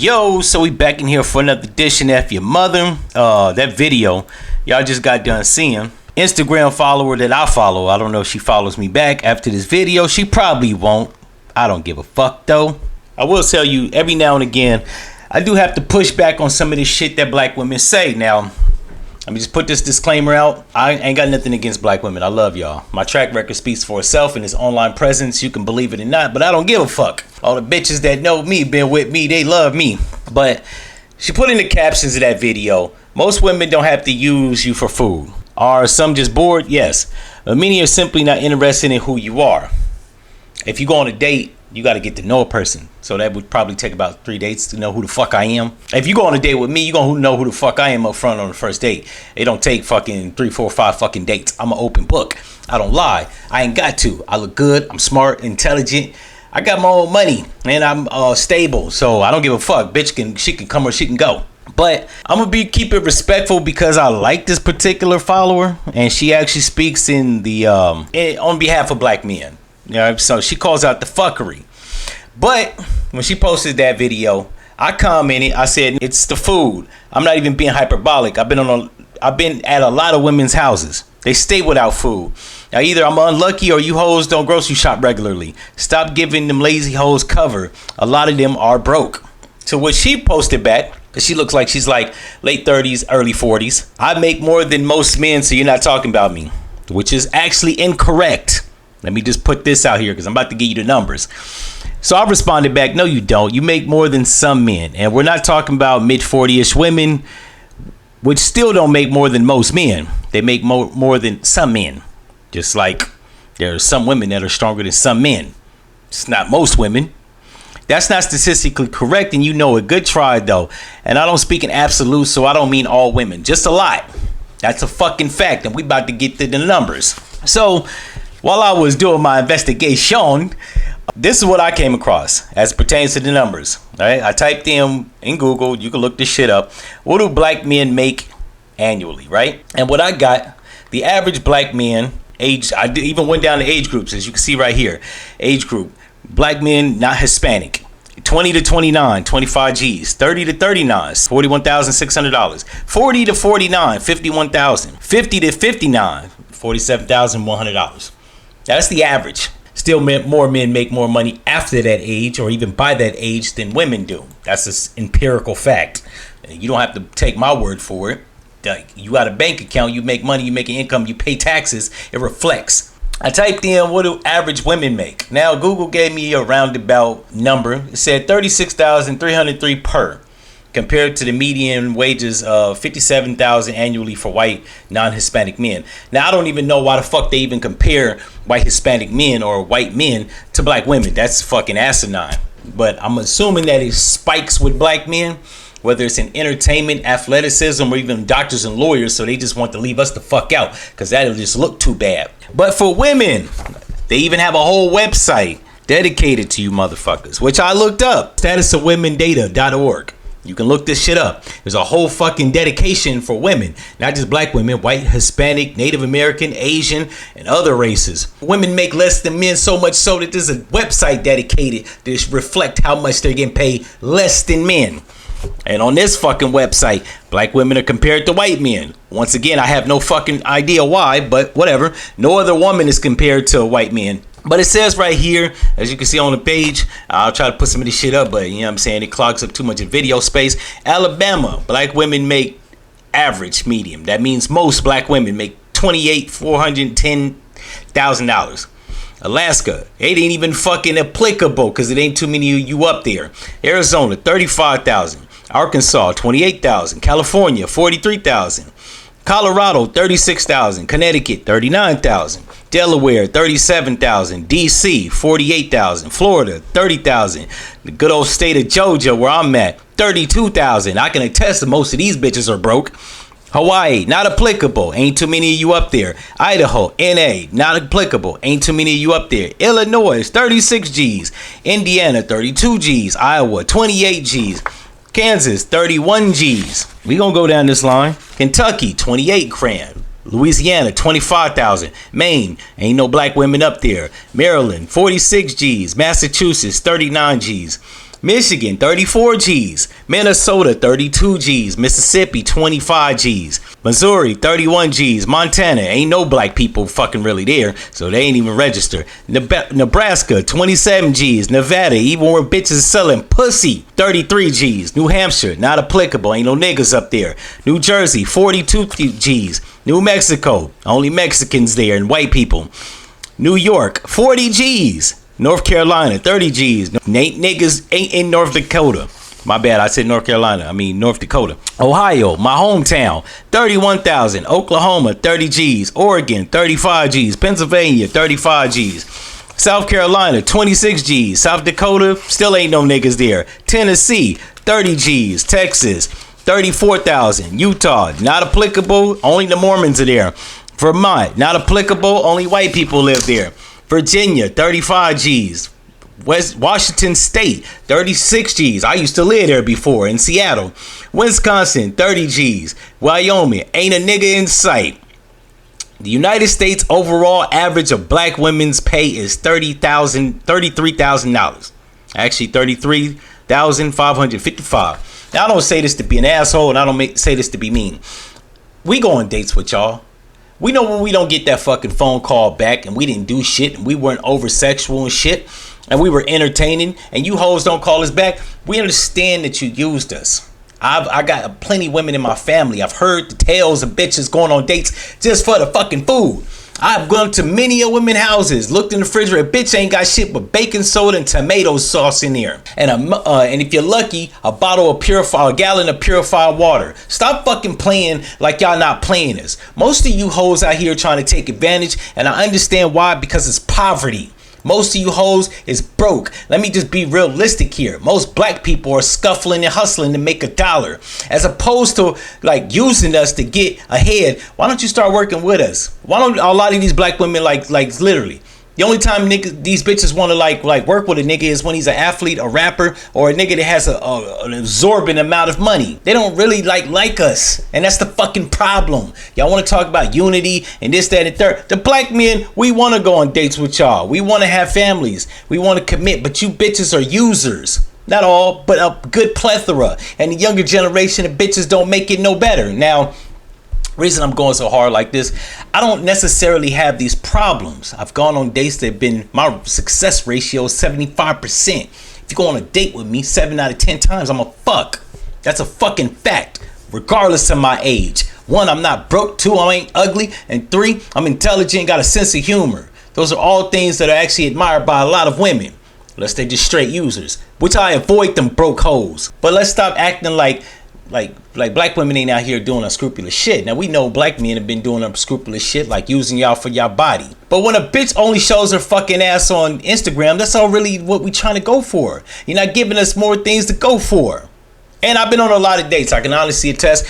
Yo, so we back in here for another edition of F-ya-Motha. That video y'all just got done seeing. Instagram follower that I follow, I don't know if she follows me back after this video. She probably won't. I don't give a fuck though. I will tell you, every now and again, I do have to push back on some of this shit that black women say. Now, let me just put this disclaimer out. I ain't got nothing against black women. I love y'all. My track record speaks for itself and its online presence. You can believe it or not, but I don't give a fuck. All the bitches that know me, been with me, they love me. But she put in the captions of that video, most women don't have to use you for food. Are some just bored? Yes. But many are simply not interested in who you are. If you go on a date, you got to get to know a person. So that would probably take about 3 dates to know who the fuck I am. If you go on a date with me, you gonna know who the fuck I am up front on the first date. It don't take fucking 3, 4, 5 fucking dates. I'm an open book. I don't lie. I ain't got to. I look good. I'm smart, intelligent. I got my own money and I'm stable. So I don't give a fuck. She can come or she can go. But I'm gonna keep it respectful because I like this particular follower, and she actually speaks in the on behalf of black men. You know, so she calls out the fuckery. But when she posted that video, I commented. I said it's the food. I'm not even being hyperbolic. I've been at a lot of women's houses. They stay without food. Now either I'm unlucky or you hoes don't grocery shop regularly. Stop giving them lazy hoes cover. A lot of them are broke. So what she posted back, because she looks like she's like late 30s, early 40s. I make more than most men, so you're not talking about me. Which is actually incorrect. Let me just put this out here because I'm about to give you the numbers. So I responded back, no, you don't. You make more than some men. And we're not talking about mid 40-ish women, which still don't make more than most men. They make more than some men. Just like there are some women that are stronger than some men. It's not most women. That's not statistically correct, and you know it. Good try, though. And I don't speak in absolute, so I don't mean all women. Just a lot. That's a fucking fact, and we about to get to the numbers. So while I was doing my investigation, this is what I came across as it pertains to the numbers. All right, I typed in Google. You can look this shit up. What do black men make annually, right? And what I got, the average black man age, I even went down to age groups, as you can see right here. Age group, black men not Hispanic. 20 to 29, 25 G's. 30 to 39, $41,600. 40 to 49, $51,000. 50 to 59, $47,100. That's the average. Still, more men make more money after that age or even by that age than women do. That's an empirical fact. You don't have to take my word for it. You got a bank account, you make money, you make an income, you pay taxes, it reflects. I typed in what do average women make. Now Google gave me a roundabout number. It said $36,303 per, compared to the median wages of $57,000 annually for white non-Hispanic men. Now I don't even know why the fuck they even compare white Hispanic men or white men to black women. That's fucking asinine. But I'm assuming that it spikes with black men, whether it's in entertainment, athleticism, or even doctors and lawyers, so they just want to leave us the fuck out because that'll just look too bad. But for women, they even have a whole website dedicated to you motherfuckers, which I looked up, statusofwomendata.org. You can look this shit up. There's a whole fucking dedication for women, not just black women, white, Hispanic, Native American, Asian, and other races. Women make less than men, so much so that there's a website dedicated to reflect how much they're getting paid less than men. And on this fucking website, black women are compared to white men. Once again, I have no fucking idea why, but whatever. No other woman is compared to white men. But it says right here, as you can see on the page, I'll try to put some of this shit up, but you know what I'm saying, it clogs up too much video space. Alabama, black women make average medium. That means most black women make $410,000. Alaska, it ain't even fucking applicable because it ain't too many of you up there. Arizona, 35,000. Arkansas, 28,000. California, 43,000. Colorado, 36,000. Connecticut, 39,000. Delaware, 37,000. DC, 48,000. Florida, 30,000. The good old state of Georgia, where I'm at, 32,000. I can attest that most of these bitches are broke. Hawaii, not applicable. Ain't too many of you up there. Idaho, NA, not applicable. Ain't too many of you up there. Illinois, 36 G's. Indiana, 32 G's. Iowa, 28 G's. Kansas, 31 G's. We gonna go down this line. Kentucky, 28 grand. Louisiana, 25,000. Maine, ain't no black women up there. Maryland, 46 G's. Massachusetts, 39 G's. Michigan, 34 G's. Minnesota, 32 G's. Mississippi, 25 G's. Missouri, 31 G's. Montana, ain't no black people fucking really there, so they ain't even register. Nebraska, 27 G's. Nevada, even where bitches selling pussy, 33 G's. New Hampshire, not applicable, ain't no niggas up there. New Jersey, 42 G's. New Mexico, only Mexicans there and white people. New York, 40 G's. North Carolina, 30 G's. Niggas ain't in North Dakota. My bad, I said North Carolina. I mean North Dakota. Ohio, my hometown, 31,000. Oklahoma, 30 G's. Oregon, 35 G's. Pennsylvania, 35 G's. South Carolina, 26 G's. South Dakota, still ain't no niggas there. Tennessee, 30 G's. Texas, 34,000. Utah, not applicable. Only the Mormons are there. Vermont, not applicable. Only white people live there. Virginia, 35 G's. Washington State, 36 G's. I used to live there before in Seattle. Wisconsin, 30 G's. Wyoming, ain't a nigga in sight. The United States overall average of black women's pay is $33,000. Actually, $33,555. Now, I don't say this to be an asshole, and I don't say this to be mean. We go on dates with y'all. We know when we don't get that fucking phone call back and we didn't do shit and we weren't over sexual and shit and we were entertaining and you hoes don't call us back. We understand that you used us. I got plenty of women in my family. I've heard the tales of bitches going on dates just for the fucking food. I've gone to many of women's houses, looked in the refrigerator, bitch ain't got shit but baking soda and tomato sauce in there. And if you're lucky, a gallon of purified water. Stop fucking playing like y'all not playing this. Most of you hoes out here trying to take advantage, and I understand why, because it's poverty. Most of you hoes is broke. Let me just be realistic here. Most black people are scuffling and hustling to make $1. As opposed to like using us to get ahead. Why don't you start working with us? Why don't a lot of these black women like literally? The only time these bitches want to like work with a nigga is when he's an athlete, a rapper, or a nigga that has an absorbent amount of money. They don't really like us, and that's the fucking problem. Y'all want to talk about unity and this, that, and third. The black men, we want to go on dates with y'all. We want to have families. We want to commit, but you bitches are users. Not all, but a good plethora. And the younger generation of bitches don't make it no better. Now, reason I'm going so hard like this, I don't necessarily have these problems. I've gone on dates that have been, my success ratio is 75%. If you go on a date with me 7 out of 10 times, I'm a fuck. That's a fucking fact, regardless of my age. 1, I'm not broke. 2, I ain't ugly. And 3, I'm intelligent, got a sense of humor. Those are all things that are actually admired by a lot of women, unless they're just straight users, which I avoid them broke hoes. But let's stop acting like black women ain't out here doing unscrupulous shit. Now we know black men have been doing unscrupulous shit like using y'all for y'all body. But when a bitch only shows her fucking ass on Instagram, that's all really what we trying to go for. You're not giving us more things to go for. And I've been on a lot of dates. I can honestly attest,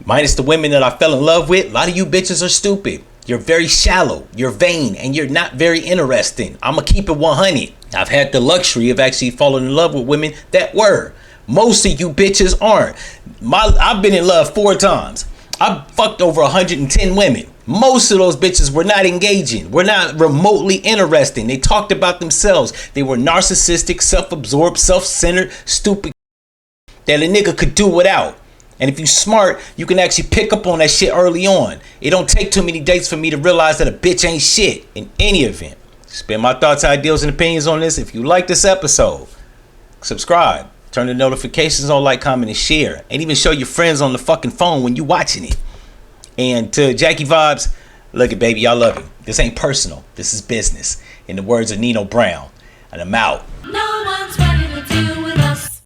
minus the women that I fell in love with, a lot of you bitches are stupid. You're very shallow, you're vain, and you're not very interesting. I'm gonna keep it 100. I've had the luxury of actually falling in love with women that were. Most of you bitches aren't. I've been in love 4 times. I've fucked over 110 women. Most of those bitches were not engaging. Were not remotely interesting. They talked about themselves. They were narcissistic, self-absorbed, self-centered, stupid that a nigga could do without. And if you smart, you can actually pick up on that shit early on. It don't take too many dates for me to realize that a bitch ain't shit in any event. Spend my thoughts, ideas, and opinions on this. If you like this episode, subscribe. Turn the notifications on, like, comment, and share. And even show your friends on the fucking phone when you watching it. And to Jackie Vibes, look it, baby, y'all love you. This ain't personal. This is business. In the words of Nino Brown. And I'm out. No.